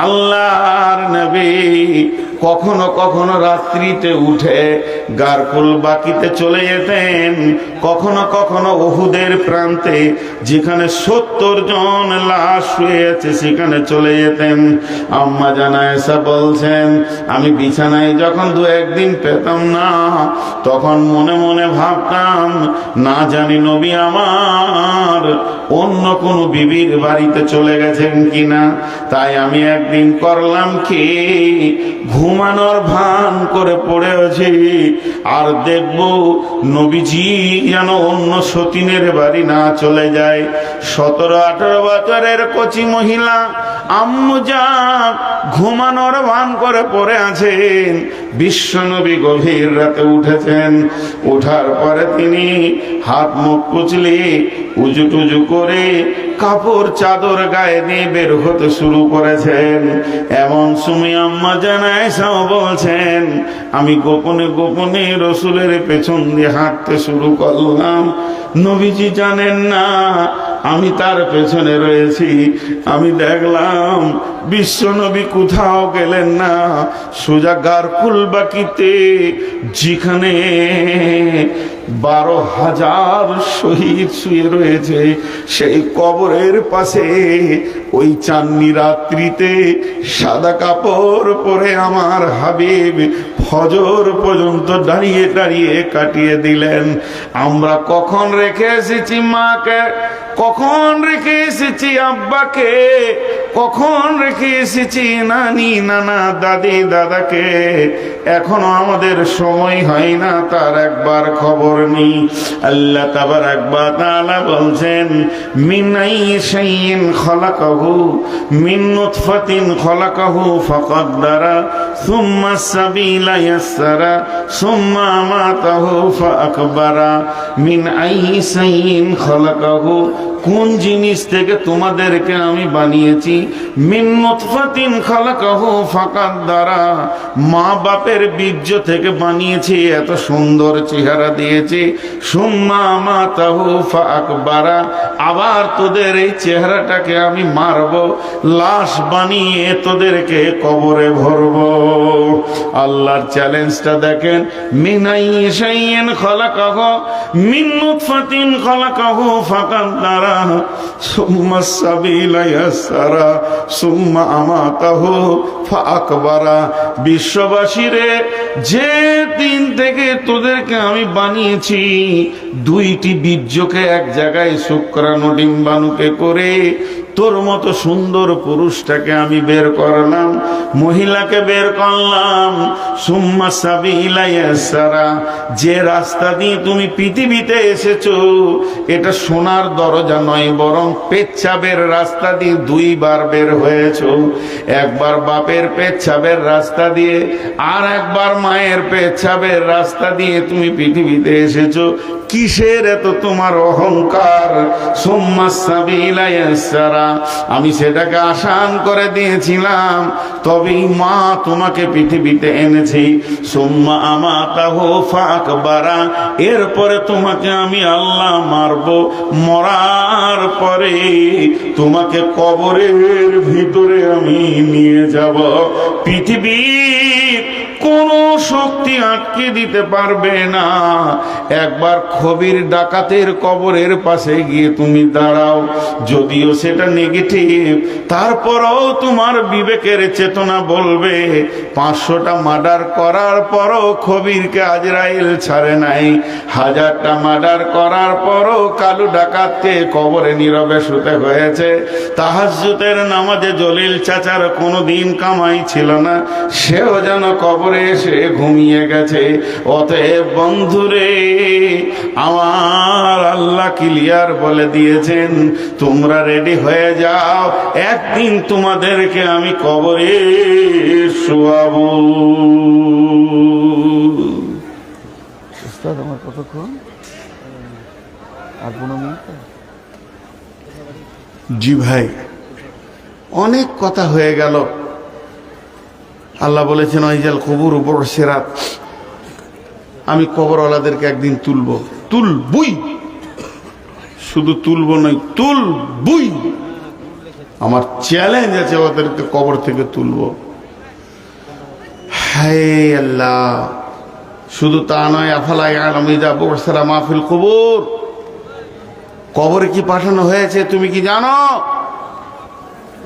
আল্লাহর নবী কখনো কখনো রাত্রিতে উঠে গারকুল বাকিতে চলে যেতেন, কখনো কখনো উহুদের প্রান্তে যেখানে 70 জন লাশ শুয়ে আছে সেখানে চলে যেতেন। আম্মা জানা আয়েশা বলছেন, আমি বিছানায় যখন 2-1 দিন পেতাম না, তখন মনে মনে ভাবতাম না জানি নবী আমার অন্য কোন বিবির বাড়িতে চলে গেছেন কিনা। তাই আমি একদিন করলাম কি, ঘুমানোর ভান করে পড়ে আছি আর দেখব নবীজি যেন অন্য সতীনের বাড়ি না চলে যায়। 17-18 বছরের কচি মহিলা আম্মু জান ঘুমানোর ভান করে পড়ে আছেন। বিশ্বনবী গভীর রাতে উঠেছেন, ওঠার পরে তিনি হাত মুখ কুচলে উজু টুজু করে কাপড় চাদর গায়ে দিয়ে বের হতে শুরু করেছেন। এমন সময় আম্মা জান আয়েশাও বলছেন, আমি গোপনে গোপনে রসুলের পেছন দিয়ে হাঁটতে শুরু করলাম। নবীজি জানেন না আমি তার পেছনে রয়েছি। আমি দেখলাম বিশ্ব নবী কোথাও গেলেন না, সোজা গারকুল বাকিতে যেখানে 12,000 শহীদ শুয়ে রয়েছে সেই কবরের পাশে ওই চাঁদনি রাত্রিতে সাদা কাপড় পরে আমার হাবিব ফজর পর্যন্ত দাঁড়িয়ে দাঁড়িয়ে কাটিয়ে দিলেন। আমরা কখন রেখে এসেছি মাকে, কখন রেখে এসেছি আব্বাকে, কখন রেখে এসেছি নানি নানা দাদি দাদাকে, এখনো আমাদের সময় হয় না তার একবার খবর নেই। আল্লাহ তাবারাক ওয়া তাআলা বলছেন, মিন আইয়িন খালাকাহু মিন নুতফাতিন খালাকাহু ফাকাদ্দারা সুম্মা সাবিলা ইয়াসসারা সুম্মা আমাতাহু ফাআকবারা। মিন আইয়িন খালাকাহু, কোন জিনিস থেকে তোমাদেরকে আমি বানিয়েছি? মিন নুতফাতিন খালাকাহু ফাকাদ্দারা, মা বাপের বীর্য থেকে বানিয়েছি, এত সুন্দর চেহারা দিয়েছি। সুম্মা আমাতাহু ফাআকবারা, আবার তোদের এই চেহারাটাকে আমি মারব, লাশ বানিয়ে তোদেরকে কবরে ভরব। আল্লাহর চ্যালেঞ্জটা দেখেন। মিন আইয়িন খালাকাহু মিন নুতফাতিন খালাকাহু ফাকাদ্দারা সুম্মা সাবিলা ইয়াসসারা সুম্মা আমাতাহু ফাআকবারা। বিশ্ববাসীরে, যে দিন থেকে তোদেরকে আমি বানিয়েছি, 2টি বীর্যকে এক জায়গায় শুক্রাণু ডিম্বাণুকে করে তোর মতো সুন্দর পুরুষটাকে আমি বের করলাম, মহিলাকে বের করলাম। সুম্মা সাবিলা ইয়াসসারা, যে রাস্তা দিয়ে তুমি পৃথিবীতে এসেছো এটা সোনার দরজা নয়, বরং পেচ্ছাবের রাস্তা দিয়ে 2 বার বের হয়েছো। একবার বাপের পেচ্ছাবের রাস্তা দিয়ে, আর একবার মায়ের পেচ্ছাবের রাস্তা দিয়ে তুমি পৃথিবীতে এসেছো। কিসের এত তোমার অহংকার? সুম্মা সাবিলা ইয়াসসারা, আমি সেটাকে আসান করে দিয়েছিলাম, তবেই মা তোমাকে পৃথিবীতে এনেছি। সুম্মা আমাতাহু ফাআকবারা, এরপরে তোমাকে আমি আল্লাহ মারব, মরার পরে তোমাকে কবরের ভিতরে আমি নিয়ে যাব। পৃথিবীর কোন শক্তি আটকে দিতে পারবে না। একবার খবির ডাকাতের কবরের পাশে গিয়ে তুমি দাঁড়াও, যদিও সেটা নেগেটিভ, তারপরও তোমার বিবেকের চেতনা বলবে 500টা মার্ডার করার পরও খবিরকে আজরাইল ছাড়ে নাই, 1000টা মার্ডার করার পরও কালু ডাকাতকে কবরে নীরবে শুতে হয়েছে। তাহাজ্জুদের নামাজে জলিল চাচার কোনোদিন কামাই ছিল না, সেও যেন কবরে এসে ঘুমিয়ে গেছে। অতএব বন্ধুরে, আমার আল্লাহ ক্লিয়ার বলে দিয়েছেন, তোমরা রেডি হয়ে যাও, একদিন তোমাদেরকে আমি কবরে শোয়াবো। উস্তাদ, আমার কতক্ষণ? আর 15 মিনিট? জি ভাই, অনেক কথা হয়ে গেল। আল্লাহ বলেছেন, ওয়াইজাল কুবুর বুসিরাত, আমি কবরওয়ালাদেরকে একদিন তুলবই, শুধু তুলবো নয়, তুলবই। আমার চ্যালেঞ্জ আছে ওদেরকে কবর থেকে তুলবো। হায় আল্লাহ, শুধু তা নয়, আফালা ইয়ালামু ইযা বু'সিরা মা ফিল কুবুর, কবরে কি পাঠানো হয়েছে তুমি কি জানো?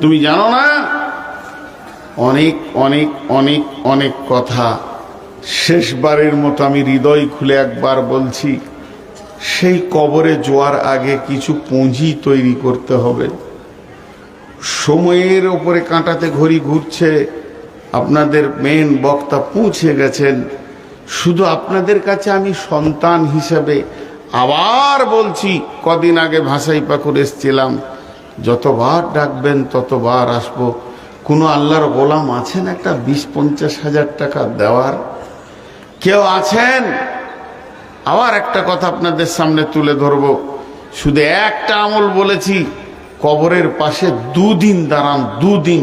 তুমি জানো না? অনেক অনেক অনেক অনেক কথা। শেষবারের মতো আমি হৃদয় খুলে একবার বলছি, সেই কবরে যাওয়ার আগে কিছু পুঁজি তৈরি করতে হবে। সময়ের উপরে কাঁটাতে ঘড়ি ঘুরছে, আপনাদের মেন বক্তা পৌঁছে গেছেন। শুধু আপনাদের কাছে আমি সন্তান হিসেবে আবার বলছি, কদিন আগে ভাষাই পাকুর এসছিলাম, যতবার ডাকবেন ততবার আসবো। কোনো আল্লাহর গোলাম আছেন একটা 20-50 হাজার টাকা দেওয়ার? কেউ আছেন? আবার একটা কথা আপনাদের সামনে তুলে ধরবো, শুধু একটা আমল বলেছি, কবরের পাশে 2 দিন দাঁড়ান, 2 দিন,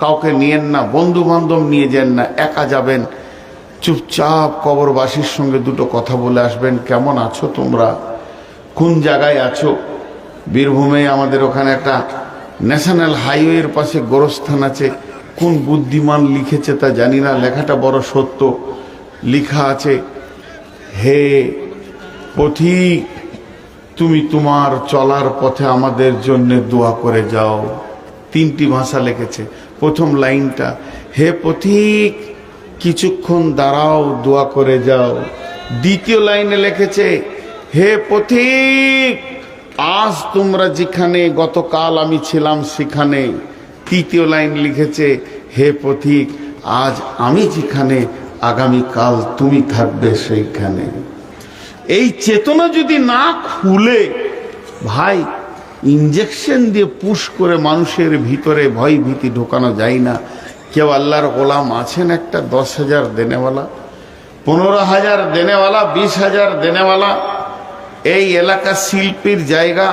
কাউকে নিয়েন না, বন্ধু বান্ধব নিয়ে যান না, একা যাবেন, চুপচাপ কবরবাসীর সঙ্গে 2টো কথা বলে আসবেন। কেমন আছো তোমরা, কোন জায়গায় আছো? বীরভূমে আমাদের ওখানে একটা ন্যাশনাল হাইওয়ের পাশে গোরস্থান আছে, কোন বুদ্ধিমান লিখেছে তা জানি না, লেখাটা বড় সত্য। লিখা আছে, হে পথিক, তুমি তোমার চলার পথে আমাদের জন্য দোয়া করে যাও। 3টি ভাষা লিখেছে। প্রথম লাইনটা, হে পথিক কিছুক্ষণ দাঁড়াও, দোয়া করে যাও। দ্বিতীয় লাইনে লিখেছে, হে পথিক আজ তোমরা যেখানে, গতকাল আমি ছিলাম সেখানে। তৃতীয় লাইন লিখেছে, হে পথিক আজ আমি যেখানে, আগামীকাল তুমি থাকবে সেইখানে। এই চেতনা যদি না খুলে, ভাই ইঞ্জেকশন দিয়ে পুশ করে মানুষের ভিতরে ভয় ভীতি ঢোকানো যায় না। কেউ আল্লাহর গোলাম আছেন একটা 10,000 দেনেওয়ালা, 15,000 দেনেওয়ালা, 20,000 দেনেওয়ালা? এই এলাকা শিল্পীর জায়গা,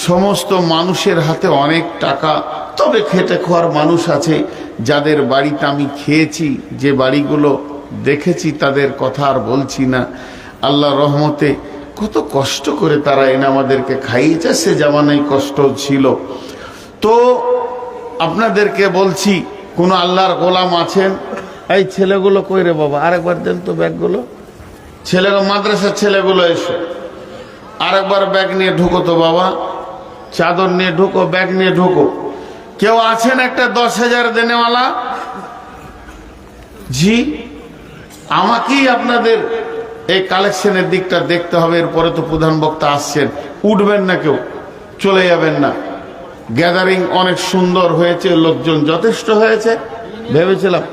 সমস্ত মানুষের হাতে অনেক টাকা, তবে খেটে খাওয়ার মানুষ আছে যাদের বাড়িতে আমি খেয়েছি, যে বাড়িগুলো দেখেছি তাদের কথা আর বলছি না। আল্লাহ রহমতে কত কষ্ট করে তারা এনে আমাদেরকে খাইয়েছে, সে জামানায় কষ্ট ছিল। তো আপনাদেরকে বলছি, কোন আল্লাহর গোলাম আছেন? এই ছেলেগুলো কই রে বাবা, আরেকবার দেন তো ব্যাগগুলো। ছেলেগুলো, মাদ্রাসার ছেলেগুলো এসো, আরেকবার ব্যাগ নিয়ে ঢুকো তো বাবা, চাদর নিয়ে ঢুকো, ব্যাগ নিয়ে ঢুকো। কেউ আছেন একটা 10,000 দেনেওয়ালা? জি, আমাকেই আপনাদের এই কালেকশনের দিকটা দেখতে হবে। এরপরে তো প্রধান বক্তা আসছেন, উঠবেন না, কেউ চলে যাবেন না। গ্যাদারিং অনেক সুন্দর হয়েছে, লোকজন যথেষ্ট হয়েছে, ভেবেছিলাম।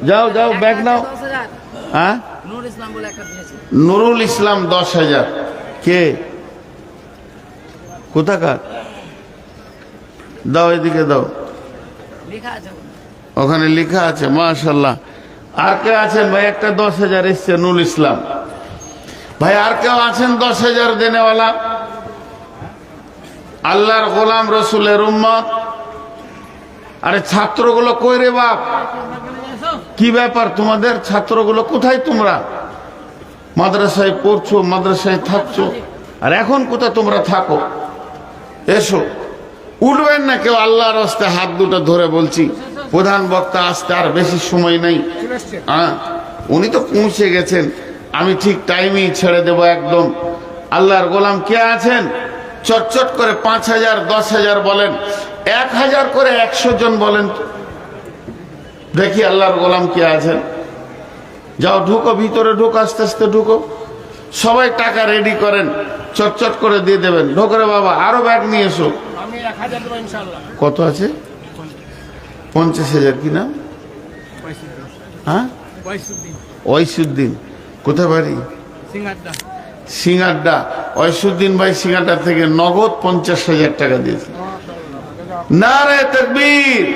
যাও যাও, ব্যাগ নাও। হ্যাঁ, নুরুল ইসলাম 10,000। কে, কোথাকার? দাও, এদিকে দাও, ওখানে লেখা আছে, মাশাআল্লাহ। আর কে আছেন ভাই? একটা 10,000 এসছে, নুরুল ইসলাম ভাই। আর কেউ আছেন 10,000 দেনেওয়ালা? আল্লাহর গোলাম, রসুলের উম্মত। আরে ছাত্রগুলো কই রে বাপ? কি ব্যাপার তোমাদের? ছাত্রগুলো কোথায়? তোমরা মাদ্রাসায় পড়ছো, মাদ্রাসায় থাকছো, আর এখন কোথায় তোমরা থাকো? এসো, উঠবেন না কেউ, আল্লাহর রাস্তায় হাত দুটো ধরে বলছি। প্রধান বক্তা আসতে আর বেশি সময় নেই। উনি তো পৌঁছে গেছেন, আমি ঠিক টাইমেই ছেড়ে দেব একদম। আল্লাহর গোলাম কে আছেন? চটচট করে 5,000, 10,000 বলেন, 1,000 করে 100 জন বলেন তো দেখি, আল্লাহর গোলাম কে আছেন? যাও, ঢুকো, ভিতরে ঢুকো, আস্তে আস্তে ঢুকো। সবাই টাকা রেডি করেন, চটচট করে দিয়ে দেবেন। ঢোকো রে বাবা, আরো ব্যাগ নিয়ে এসো। কত আছে? 50,000। কি নাম? হ্যাঁ, ওয়াইসুদ্দিন। কোথায় বাড়ি? সিঙ্গারডা। ওয়াইসুদ্দিন ভাই সিঙ্গারডা থেকে নগদ 50,000 টাকা দিয়েছে। নারে তাকবীর।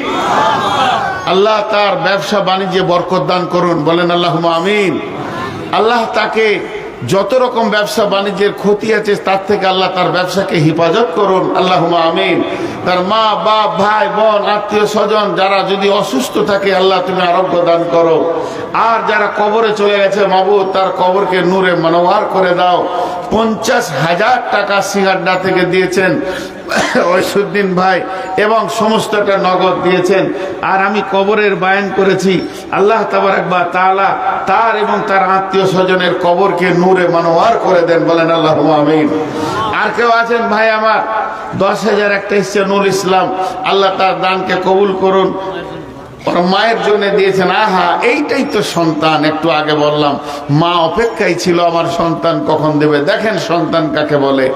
আল্লাহ তার ব্যবসা বাণিজ্যে বরকত দান করুন, বলেন আল্লাহুম্মা আমিন। আল্লাহ তাকে যত রকম ব্যবসা বাণিজ্যের ক্ষতি আছে তার থেকে আল্লাহ তার ব্যবসাকে হেফাজত করুন, আল্লাহুম্মা আমিন। তার মা বাপ, ভাই বোন, আত্মীয় স্বজন যারা যদি অসুস্থ থাকে, আল্লাহ তুমি আরোগ্য দান করো। আর যারা কবরে চলে গেছে, মাবুদ তার কবরকে নূরে মনোয়ার করে দাও। 50,000 টাকা সিঙ্গারডা থেকে দিয়েছেন। ঐশুদ্দিন ভাই এবং সমস্তটা নগদ দিয়েছেন। আর আমি কবরের বায়ান করেছি, আল্লাহ তাবারাক ওয়া তাআলা তার এবং তার আত্মীয় স্বজনের কবরকে নূরে মানওয়ার করে দেন, বলেন আল্লাহুম্মা আমিন। আর কেউ আছেন ভাই আমার 10,000 একটা এসছে নুর ইসলাম, আল্লাহ তার দানকে কবুল করুন। ওর মায়ের জন্য দিয়েছেন। আহা, এইটাই তো সন্তান। একটু আগে বললাম মা অপেক্ষায় ছিল আমার সন্তান কখন দেবে। দেখেন সন্তান কাকে বলে।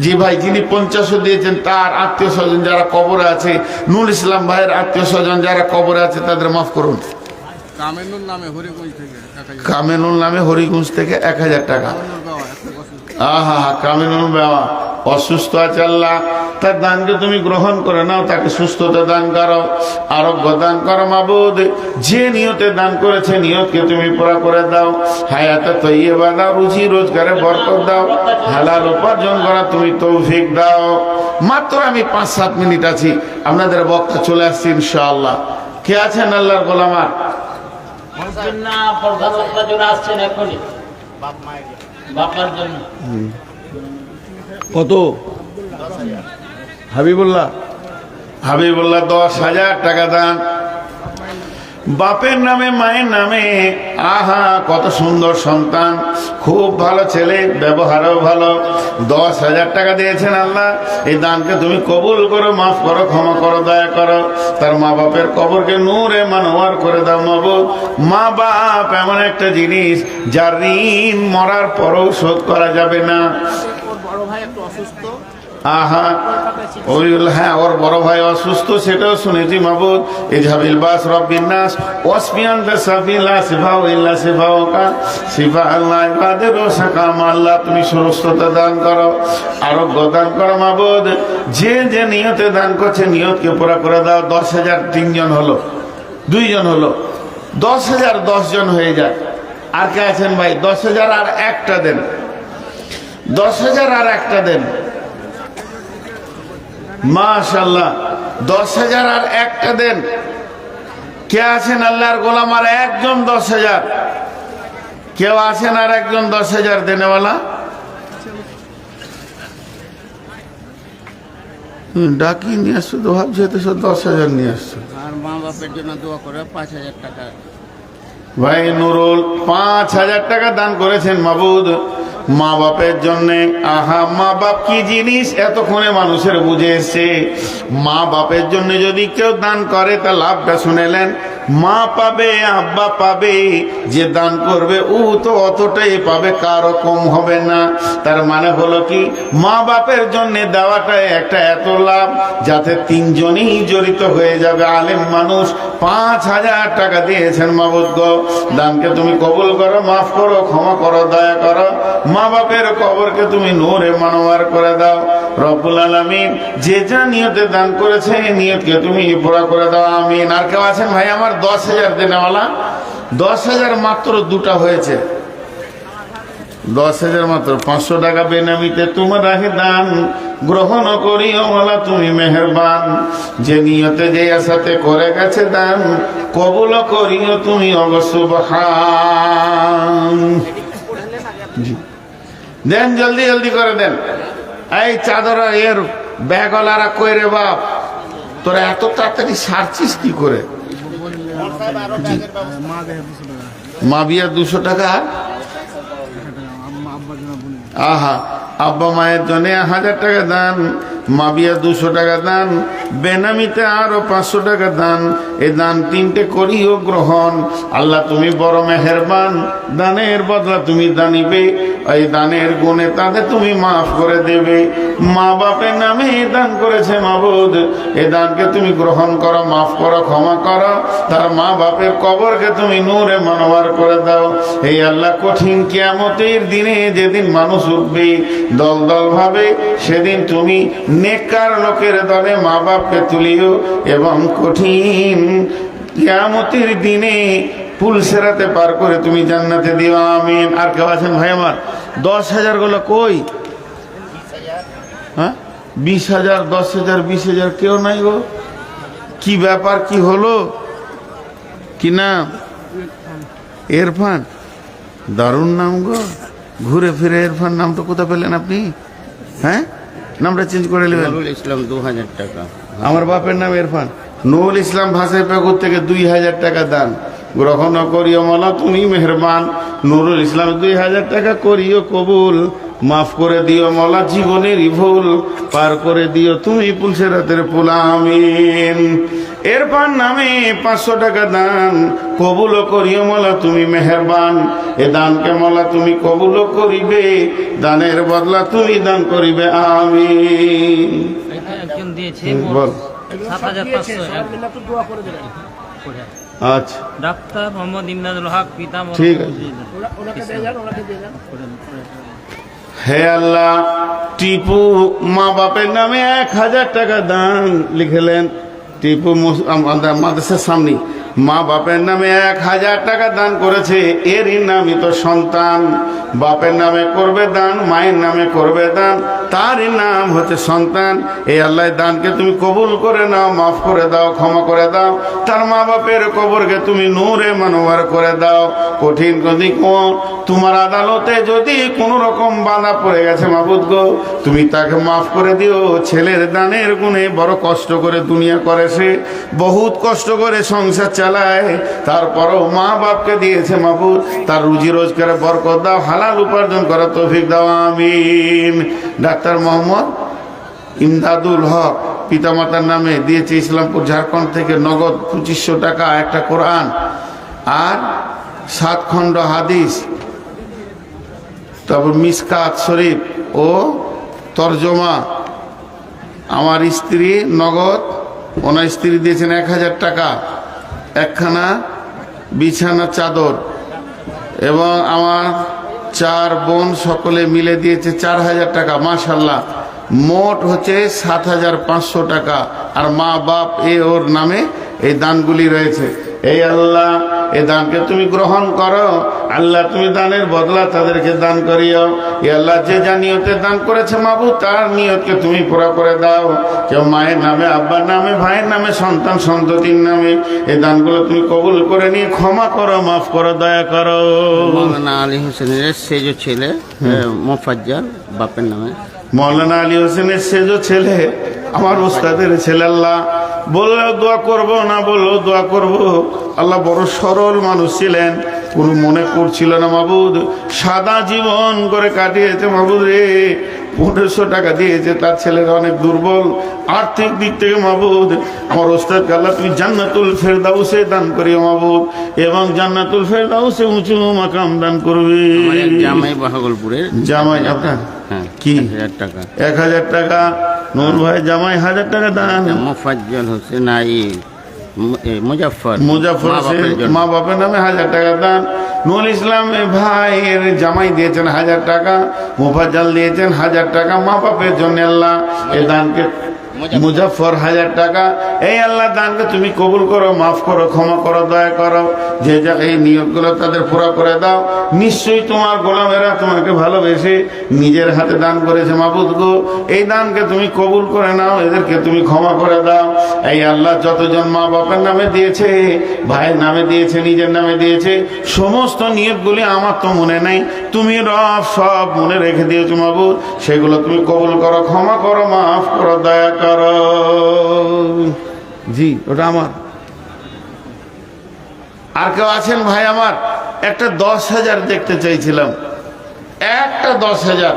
জি ভাই, যিনি 50 দিয়েছেন তার আত্মীয় স্বজন যারা কবরে আছে, নুর ইসলাম ভাইয়ের আত্মীয় স্বজন যারা কবরে আছে তাদের মাফ করুন। কামেনুল নামে হরিগঞ্জ থেকে 1000 টাকা। আহা, কামিনুল বাবা অসুস্থ আছে, আল্লাহ তার দানকে তুমি গ্রহণ করে নাও, তাকে সুস্থতা দান করো, আরোগ্য দান করো মাবুদ। যে নিয়তে দান করেছে নিয়তকে তুমি পুরা করে দাও, হায়াতে তৈয়বা দাও, রুজি রোজগারে বরকত দাও, হালাল উপার্জন করা তুমি তৌফিক দাও। মাত্র আমি 5-7 মিনিট আছি, আপনাদের বক্তা চলে আসছি ইনশাআল্লাহ। কে আছেন আল্লাহর গোলামার? কত? হাবিবুল্লাহ 10,000 টাকা দান বাপের নামে মায়ের নামে। আহা, কত সুন্দর সন্তান, খুব ভালো ছেলে, ব্যবহারও ভালো। 10,000 টাকা দিয়েছেন। আল্লাহ এই দানকে তুমি কবুল করো, মাফ করো, ক্ষমা করো, দয়া করো। তার মা বাপের কবরকে নূরে মানওয়ার করে দাও মাবুদ। মা বাপ এমন একটা জিনিস যার ঋণ মরার পরও শোধ করা যাবে না। আহা, হ্যাঁ, ওর বড় ভাই অসুস্থ, সেটাও শুনেছি মাবুদ। ইজহাবিল বাস রব্বিন নাস ওয়াসফিয়ান তাসাফিলা সিফাউ ইল্লা সিফাউকা সিফা আল্লাহ ইবাদের সাকাম। আল্লাহ তুমি সুস্থতা দান করো, আরোগ্য দান করো মাবুদ। যে যে নিয়তে দান করছে নিয়তকে পুরা করে দাও। 10,000 3 জন হলো, 2 জন হলো, 10,000 10 জন হয়ে যায়। আর কে আছেন ভাই? 10,000 আর একটা দেন, 10,000 আর একটা দেন। মাশাআল্লাহ, 10,000 আর একটা দেন। কে আছেন আল্লাহর গোলাম? আর একজন 10,000। কেউ আছেন আর একজন 10,000 দেনেওয়ালা? ডাকি নিয়ে আসছো তো, ভাবছি তো 10,000 নিয়ে আসছো। আর মা বাপের জন্য দোয়া করে 5,000 টাকা। ভাই নুরুল 5,000 টাকা দান করেছেন মাবুদ মা বাপের জন্যে। আহা, মা বাপ কি জিনিস এতক্ষণে মানুষের বুঝে এসছে। মা বাপের জন্য যদি কেউ দান করে তা লাভটা শুনেলেন। মা পাবে, আব্বা পাবে, যে দান করবে ও তো অতটাই পাবে, কারো কম হবে না। তার মানে হলো কি, মা বাপের জন্য দেওয়াটা একটা এত লাভ যাতে 3 জনই জড়িত হয়ে যাবে। আলেম মানুষ 5,000 টাকা দিয়েছেন মাবুদ গো। দানকে তুমি কবুল করো, মাফ করো, ক্ষমা করো, দয়া করো। মা বাপের কবরকে তুমি নূরে মানওয়ার করে দাও রব্বুল আলামিন। যে যা নিয়তে দান করেছে নিয়তকে তুমি পুরা করে দাও, আমিন। আর কেউ আছেন ভাই আমার 10,000 দেনেওয়ালা? 10,000 মাত্র 2টা হয়েছে। 10,000 মাত্র। 500 টাকা বেনামিতে তোমার রাহে দান গ্রহণ করিও মালা তুমি মেহেরবান। যে নিয়তে যে আশাতে করে গেছে দান কবুল করিও তুমি সুবহান। দেন, জলদি জলদি করে দেন। এই চাদর এর ব্যাগওয়ালারা কই রে বাপ, তোরা এত তাড়াতাড়ি সারছিস কি করে? মা বিয়া 200 টাকা। আহা, আব্বা মায়ের জন্য 1000 টাকা দান, মা বিয়া 200 টাকা দান, বেনামিতে আরো 500 টাকা দান। এই দান 3টে করিও গ্রহণ। আল্লাহ তুমি বড় মেহেরবান, দানের বদলা তুমি দানিবে, এই দানের গুণে তাদের তুমি মাফ করে দেবে। মা বাপের নামে দান করেছে মাবুদ, এই দানকে তুমি গ্রহণ করো, মাফ করো, ক্ষমা করো। তার মা বাপের কবরকে তুমি নূরে মানওয়ার করে দাও। এই আল্লাহ কঠিন কিয়ামতের দিনে যেদিন মানুষ উঠবে দল দল ভাবে, সেদিন তুমি নেককার লোকের দলে মা বাপকে তুলিও এবং কঠিন কিয়ামতের দিনে পুল সেরাতে পার করে তুমি জান্নাতে দিও, আমিন। আর কেউ আছেন ভাই আমার? 10,000 গুলো কই? হ্যাঁ, 20,000, 10,000, 20,000 কেউ নাই গো। কি ব্যাপার, কি হলো? কি নাম? ইরফান, দারুণ নাম গো। ঘুরে ফিরে ইরফান নাম তো কোথা পেলেন আপনি? হ্যাঁ, নামটা চেঞ্জ করে নেবেন। নুরুল ইসলাম 2000 টাকা। আমার বাপের নাম ইরফান। নুরুল ইসলাম ভাষায় পেগুর থেকে 2000 টাকা দান গ্রহণ করিও মালা তুমি মেহরবান। নুরুল ইসলাম 2000 টাকা করিও কবুল, মাফ করে দিও মালা জীবনেরই ভুল, পার করে দিও তুমি পুলসেরাতের পুল আমিন। ইরফান নামে 500 টাকা দান কবুল করিও মালা তুমি মেহরবান। এ দানকে মালা তুমি কবুল করিবে, দানের বদলা তুমি দান করিবে আমিন। একজন দিয়েছে বল। 7500 আচ্ছা ডাক্তার মোহাম্মদ ইমদাদুল হক, পিতা ঠিক আছে। হে আল্লাহ, টিপু মা বাপের নামে 1000 টাকা দান লিখলেন। টিপু মাদ্রাসার সামনে মা বাপের নামে 1000 টাকা দান করেছে। এরই নামই তো সন্তান। বাপের নামে করবে দান, মায়ের নামে করবে দান, তারই নাম হচ্ছে সন্তান। এই আল্লাহ দানকে তুমি কবুল করে নাও, মাফ করে দাও, ক্ষমা করে দাও। তার মা বাপের কবরকে তুমি নূরে মানওয়ার করে দাও। কঠিন তোমার আদালতে যদি কোন রকম বাধা পড়ে গেছে মাবুদ গো, তুমি তাকে মাফ করে দিও। ছেলের দানের গুণে বড় কষ্ট করে দুনিয়া করেছে, বহুত কষ্ট করে সংসার চালায়, তারপরও মা বাপকে দিয়েছে মাবুদ। তার রুজি রোজগারে বরকত দাও, হালাল উপার্জন করার তৌফিক দাও আমিন। ডাক্তার মোহাম্মদ ইমদাদুল হক পিতামাতার নামে দিয়েছে ইসলামপুর ঝাড়খণ্ড থেকে নগদ 2500 টাকা, একটা কোরআন আর 7 খণ্ড হাদিস, তারপর মিসকাত শরীফ ও তরজমা। আমার স্ত্রী নগদ, ওনার স্ত্রী দিয়েছেন 1000 টাকা, একখানা বিছানা চাদর, এবং আমার 4 বোন সকলে মিলে দিয়েছে 4000 টাকা। মাশাল্লাহ, মোট হচ্ছে 7500 টাকা। আর মা বাপ ওর নামে এই দানগুলি রয়েছে। এই আল্লাহ, এই দানকে তুমি গ্রহণ করো। আল্লাহ, তুমি দানের বদলা তাদেরকে দান করিও। এই আল্লাহ, যে যা নিয়তে দান করেছে মাবুদ, তার নিয়তকে তুমি পুরা করে দাও। কেউ মায়ের নামে, আব্বার নামে, ভাইয়ের নামে, সন্তান সন্ততির নামে এই দানগুলো তুমি কবুল করে নিয়ে ক্ষমা করো, মাফ করো, দয়া করো। মৌলানা আলী হোসেনের সেজ ছেলে মোফাজ্জল বাপের নামে। মৌলানা আলী হোসেনের সেজ ছেলে আমার উস্তাদের ছেলে। আল্লাহ, বললেও দোয়া করব, না বললেও দোয়া করব। আল্লাহ বড় সরল মানুষ ছিলেন, কোনো মনে করছিল না মাবুদ। সাদা জীবন করে কাটিয়েছে মাবুদ রে। 1500 টাকা দিয়েছে, তার ছেলেরা অনেক দুর্বল আর্থিক দিক থেকে মাবুদ। আমার ওস্তাদকে আল্লাহ তুমি জান্নাতুল ফেরদাউসে দান করিও মাবুদ, এবং জান্নাতুল ফেরদাউসে উঁচু মাকাম দান করবে। জামাই বাহাগলপুরের জামাই আপনার কি 1000 টাকা। 1000 টাকা নূর ভাই জামাই 1000 টাকা দান। মোফাজ্জল হোসেন মুজাফর মা বাপের নামে 1000 টাকা দান। নুরুল ইসলাম ভাইয়ের জামাই দিয়েছেন 1000 টাকা, মোফাজ্জল দিয়েছেন 1000 টাকা মা বাপের জন্য। আল্লাহ, এই দানকে মুজাফর 1000 টাকা। এই আল্লাহ, দানকে তুমি কবুল করো, মাফ করো, ক্ষমা করো, দয়া করো। যে যা এই নিয়তগুলো তাদের পুরো করে দাও। নিশ্চয়ই তোমার গোলামেরা তোমাকে ভালোবেসে নিজের হাতে দান করেছে মাবুদ গো। এই দানকে তুমি কবুল করে নাও, এদেরকে তুমি ক্ষমা করে দাও। এই আল্লাহ, যতজন মা বাপের নামে দিয়েছে, ভাইয়ের নামে দিয়েছে, নিজের নামে দিয়েছে, সমস্ত নিয়তগুলি আমার তো মনে নেই, তুমি রব সব মনে রেখে দিয়েছো মাবুদ। সেগুলো তুমি কবুল করো, ক্ষমা করো, মাফ করো, দয়া করো। জি, ওটা আমার। আর কেউ আছেন ভাই? আমার একটা 10,000 দেখতে চাইছিলাম, একটা 10,000।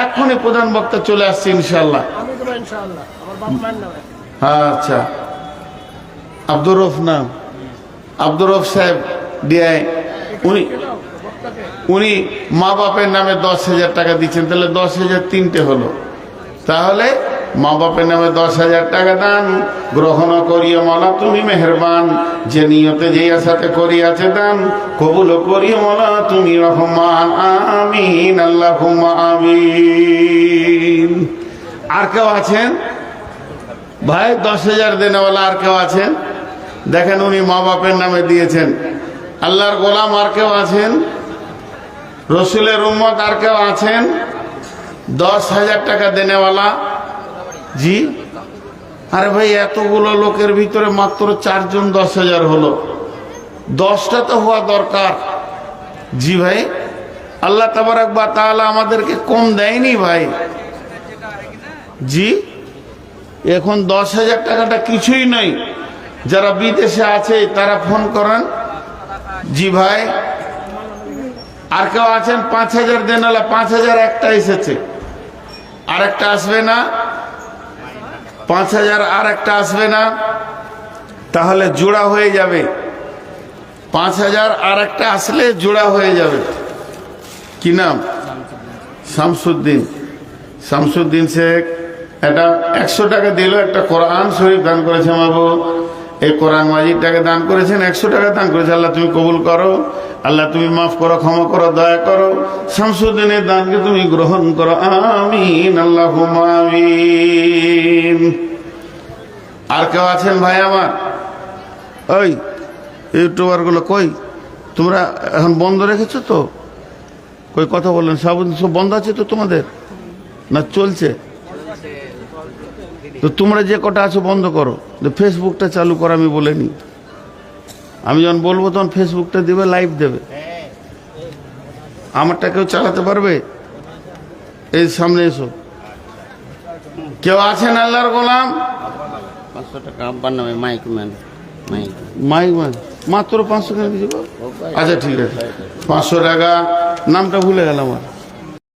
এখনই প্রধান বক্তা চলে আসছে ইনশাল্লাহ। আচ্ছা, আব্দুর রফ নাম, আব্দুর রফ সাহেব ডিআই, উনি মা বাপের নামে 10,000 টাকা দিচ্ছেন। তাহলে 10,000 তিনটে হলো। তাহলে মা বাপের নামে 10,000 টাকা দান গ্রহণ করিও মাওলা তুমি মেহেরবান। যে নিয়তে যে আশাতে করিয়াছে দান কবুল করিও মাওলা তুমি রহমান। আমিন, আল্লাহুম্মা আমিন। আর কেউ আছেন ভাই 10,000 দেনেওয়ালা? আর কেউ আছেন? দেখেন, উনি মা বাপের নামে দিয়েছেন। আল্লাহর গোলাম আর কেউ আছেন? রসুলের উম্মত আর কেউ আছেন 10,000 টাকা দেনেওয়ালা? জি, আরে ভাই, এতগুলো লোকের ভিতরে মাত্র 4 জন 10,000 হলো। 10টা তো হওয়া দরকার। জি ভাই, আল্লাহ তাবারাক ওয়া তাআলা আমাদেরকে কম দেয়নি ভাই। জি, এখন 10,000 টাকাটা কিছুই নয়। যারা বিদেশে আছে তারা ফোন করেন। জি ভাই, আর কেউ আছেন 5,000 দেন? 5,000 একটা এসেছে, আর একটা আসবে না? 5,000 আর একটা আসবে না? তাহলে জোড়া হয়ে যাবে। 5,000 আর একটা আসলে জোড়া হয়ে যাবে। কি নাম? শামসুদ্দিন। শামসুদ্দিন শেখ। এটা 100 টাকা দিল, একটা কোরআন শরীফ দান করেছে বাবু। এই কোরআন মাজিদটাকে দান করেছেন, 100 টাকা দান করেছে। আল্লাহ তুমি কবুল করো, আল্লাহ তুমি মাফ করো, ক্ষমা করো, দয়া করো। শামসুদ্দিনের দানকে তুমি গ্রহণ করো, আমিন, আল্লাহুম্মা আমিন। আর কেউ আছেন ভাই আমার? ওই ইউটিউবার গুলো কই? তোমরা এখন বন্ধ রেখেছো তো? কই কথা বললেন? সব বন্ধ আছে তো তোমাদের, না চলছে? তো তোমরা যে কটা আছো বন্ধ করো, ফেসবুকটা চালু করো। আমি বলিনি, আমি যখন বলবো তখন ফেসবুকটা দেবে, লাইভ দেবে। আমারটা কেউ চালাতে পারবে? এই সামনে এসো। কেউ আছেন আল্লাহর গোলাম? 500 টাকা আব্বার নামে মাইক ম্যান। মাইক ম্যান মাত্র 500 টাকা দিব। আচ্ছা ঠিক আছে, 500 টাকা। নামটা ভুলে গেলাম আমার।